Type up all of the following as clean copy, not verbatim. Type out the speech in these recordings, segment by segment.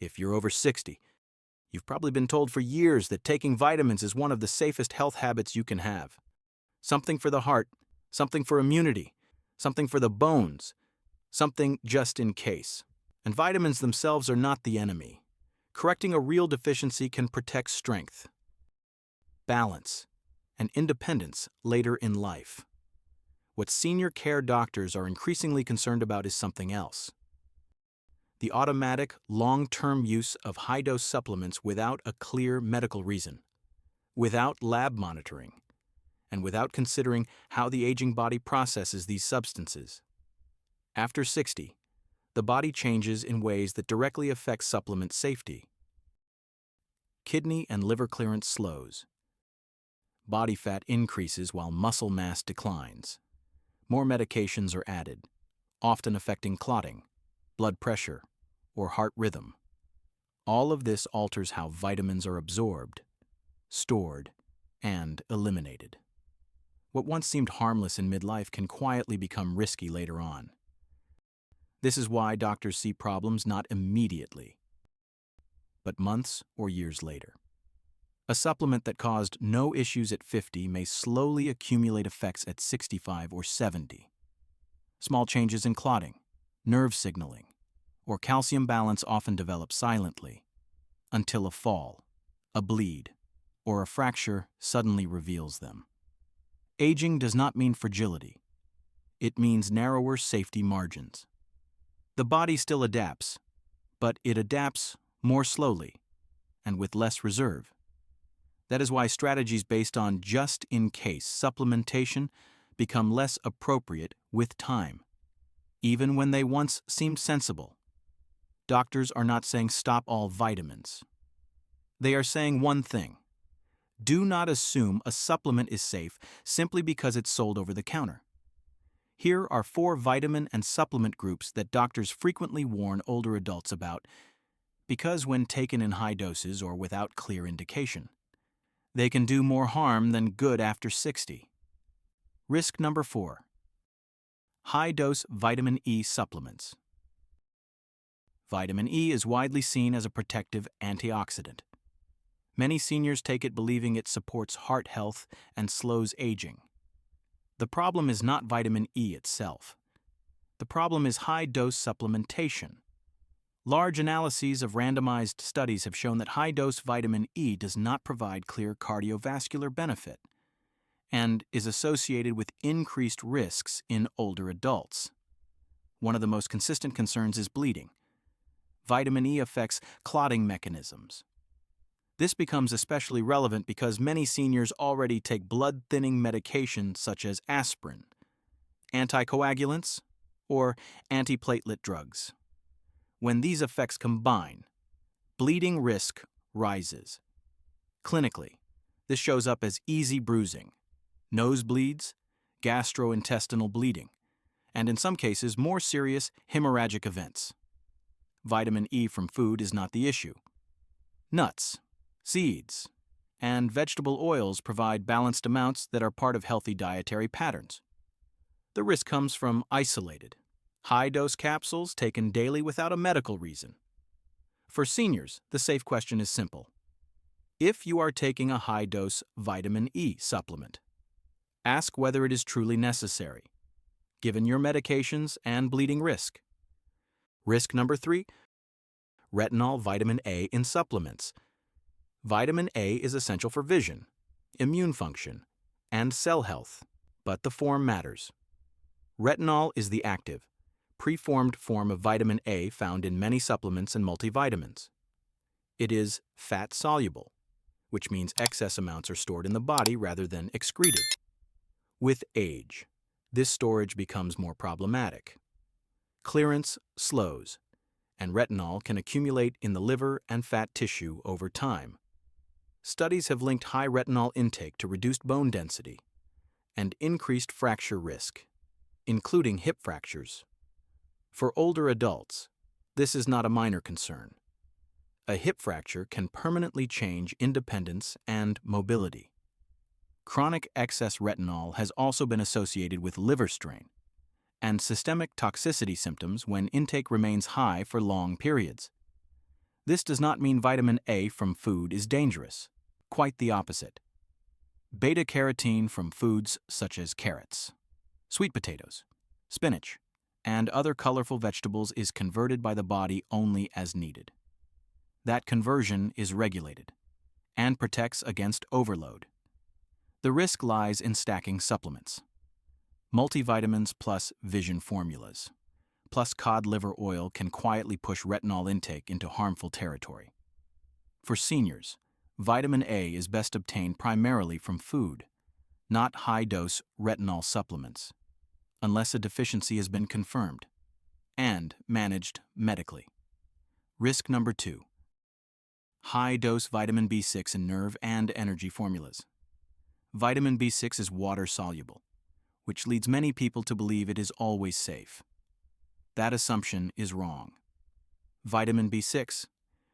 If you're over 60, you've probably been told for years that taking vitamins is one of the safest health habits you can have. Something for the heart, something for immunity, something for the bones, something just in case. And vitamins themselves are not the enemy. Correcting a real deficiency can protect strength, balance, and independence later in life. What senior care doctors are increasingly concerned about is something else: the automatic, long-term use of high-dose supplements without a clear medical reason, without lab monitoring, and without considering how the aging body processes these substances. After 60, the body changes in ways that directly affect supplement safety. Kidney and liver clearance slows. Body fat increases while muscle mass declines. More medications are added, often affecting clotting, blood pressure, or heart rhythm. All of this alters how vitamins are absorbed, stored, and eliminated. What once seemed harmless in midlife can quietly become risky later on. This is why doctors see problems not immediately, but months or years later. A supplement that caused no issues at 50 may slowly accumulate effects at 65 or 70. Small changes in clotting, nerve signaling, or calcium balance often develop silently, until a fall, a bleed, or a fracture suddenly reveals them. Aging does not mean fragility. It means narrower safety margins. The body still adapts, but it adapts more slowly and with less reserve. That is why strategies based on just-in-case supplementation become less appropriate with time, even when they once seemed sensible. Doctors are not saying stop all vitamins. They are saying one thing: do not assume a supplement is safe simply because it's sold over the counter. Here are 4 vitamin and supplement groups that doctors frequently warn older adults about because when taken in high doses or without clear indication, they can do more harm than good after 60. Risk number 4. High-dose vitamin E supplements. Vitamin E is widely seen as a protective antioxidant. Many seniors take it believing it supports heart health and slows aging. The problem is not vitamin E itself. The problem is high-dose supplementation. Large analyses of randomized studies have shown that high-dose vitamin E does not provide clear cardiovascular benefit and is associated with increased risks in older adults. One of the most consistent concerns is bleeding. Vitamin E affects clotting mechanisms. This becomes especially relevant because many seniors already take blood-thinning medications such as aspirin, anticoagulants, or antiplatelet drugs. When these effects combine, bleeding risk rises. Clinically, this shows up as easy bruising, nosebleeds, gastrointestinal bleeding, and in some cases more serious hemorrhagic events. Vitamin E from food is not the issue. Nuts, seeds, and vegetable oils provide balanced amounts that are part of healthy dietary patterns. The risk comes from isolated, high-dose capsules taken daily without a medical reason. For seniors, the safe question is simple: if you are taking a high-dose vitamin E supplement, ask whether it is truly necessary, given your medications and bleeding risk. Risk number 3, retinol vitamin A in supplements. Vitamin A is essential for vision, immune function, and cell health, but the form matters. Retinol is the active, preformed form of vitamin A found in many supplements and multivitamins. It is fat-soluble, which means excess amounts are stored in the body rather than excreted. With age, this storage becomes more problematic. Clearance slows, and retinol can accumulate in the liver and fat tissue over time. Studies have linked high retinol intake to reduced bone density and increased fracture risk, including hip fractures. For older adults, this is not a minor concern. A hip fracture can permanently change independence and mobility. Chronic excess retinol has also been associated with liver strain and systemic toxicity symptoms when intake remains high for long periods. This does not mean vitamin A from food is dangerous. Quite the opposite. Beta-carotene from foods such as carrots, sweet potatoes, spinach, and other colorful vegetables is converted by the body only as needed. That conversion is regulated and protects against overload. The risk lies in stacking supplements. Multivitamins plus vision formulas, plus cod liver oil can quietly push retinol intake into harmful territory. For seniors, vitamin A is best obtained primarily from food, not high-dose retinol supplements, unless a deficiency has been confirmed, and managed medically. Risk number 2. High-dose vitamin B6 in nerve and energy formulas. Vitamin B6 is water-soluble, which leads many people to believe it is always safe. That assumption is wrong. Vitamin B6,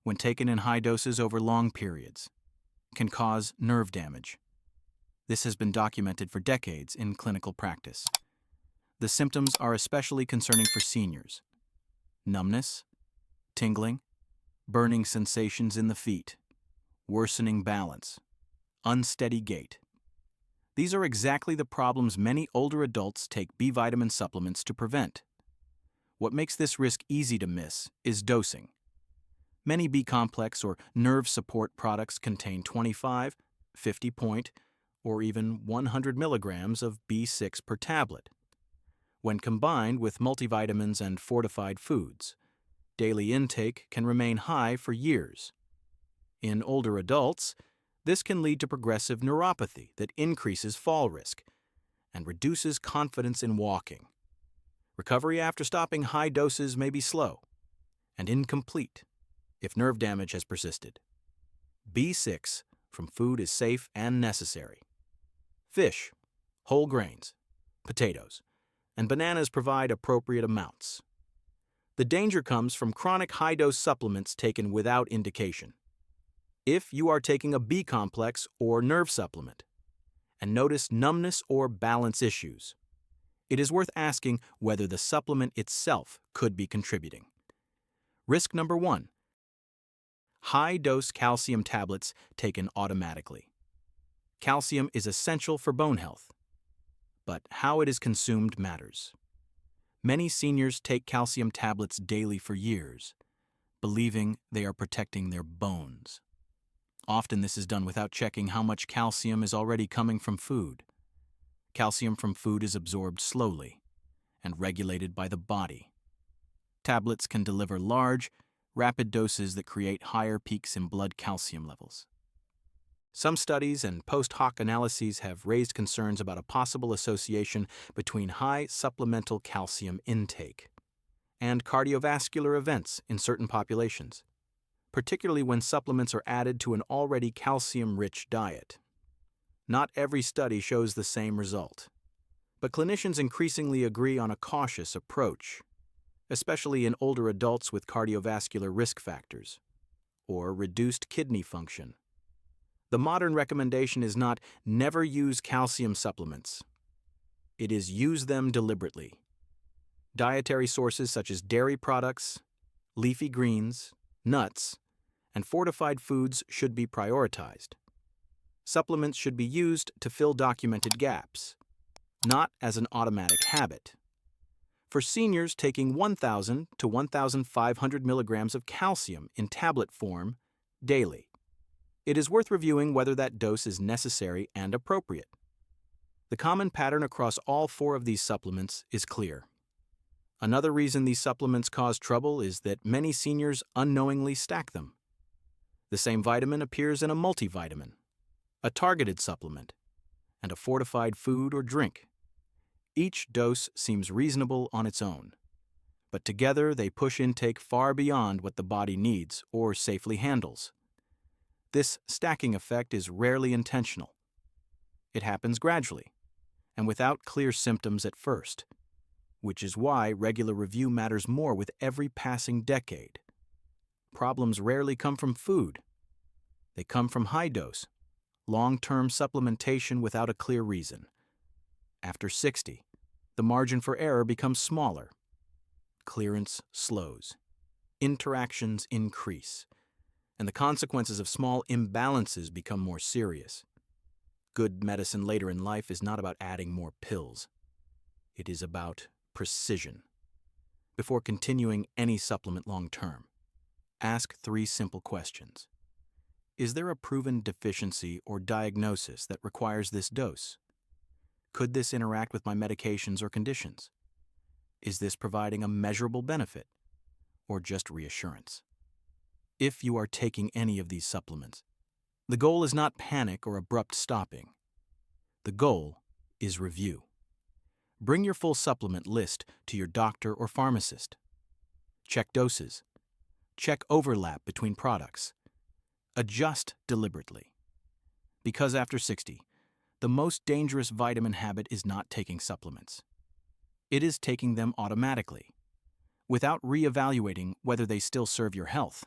when taken in high doses over long periods, can cause nerve damage. This has been documented for decades in clinical practice. The symptoms are especially concerning for seniors: numbness, tingling, burning sensations in the feet, worsening balance, unsteady gait. These are exactly the problems many older adults take B vitamin supplements to prevent. What makes this risk easy to miss is dosing. Many B-complex or nerve support products contain 25, 50 point, or even 100 milligrams of B6 per tablet. When combined with multivitamins and fortified foods, daily intake can remain high for years. In older adults, this can lead to progressive neuropathy that increases fall risk and reduces confidence in walking. Recovery after stopping high doses may be slow and incomplete if nerve damage has persisted. B6 from food is safe and necessary. Fish, whole grains, potatoes, and bananas provide appropriate amounts. The danger comes from chronic high-dose supplements taken without indication. If you are taking a B-complex or nerve supplement and notice numbness or balance issues, it is worth asking whether the supplement itself could be contributing. Risk number 1. High-dose calcium tablets taken automatically. Calcium is essential for bone health, but how it is consumed matters. Many seniors take calcium tablets daily for years, believing they are protecting their bones. Often this is done without checking how much calcium is already coming from food. Calcium from food is absorbed slowly and regulated by the body. Tablets can deliver large, rapid doses that create higher peaks in blood calcium levels. Some studies and post-hoc analyses have raised concerns about a possible association between high supplemental calcium intake and cardiovascular events in certain populations, particularly when supplements are added to an already calcium-rich diet. Not every study shows the same result, but clinicians increasingly agree on a cautious approach, especially in older adults with cardiovascular risk factors or reduced kidney function. The modern recommendation is not never use calcium supplements. It is use them deliberately. Dietary sources such as dairy products, leafy greens, nuts, and fortified foods should be prioritized. Supplements should be used to fill documented gaps, not as an automatic habit. For seniors taking 1,000 to 1,500 milligrams of calcium in tablet form daily, it is worth reviewing whether that dose is necessary and appropriate. The common pattern across all 4 of these supplements is clear. Another reason these supplements cause trouble is that many seniors unknowingly stack them. The same vitamin appears in a multivitamin, a targeted supplement, and a fortified food or drink. Each dose seems reasonable on its own, but together they push intake far beyond what the body needs or safely handles. This stacking effect is rarely intentional. It happens gradually and without clear symptoms at first, which is why regular review matters more with every passing decade. Problems rarely come from food. They come from high-dose, long-term supplementation without a clear reason. After 60, the margin for error becomes smaller. Clearance slows. Interactions increase, and the consequences of small imbalances become more serious. Good medicine later in life is not about adding more pills. It is about precision. Before continuing any supplement long term, ask 3 simple questions. Is there a proven deficiency or diagnosis that requires this dose? Could this interact with my medications or conditions? Is this providing a measurable benefit or just reassurance? If you are taking any of these supplements, the goal is not panic or abrupt stopping. The goal is review. Bring your full supplement list to your doctor or pharmacist. Check doses. Check overlap between products. Adjust deliberately. Because after 60, the most dangerous vitamin habit is not taking supplements. It is taking them automatically, without reevaluating whether they still serve your health.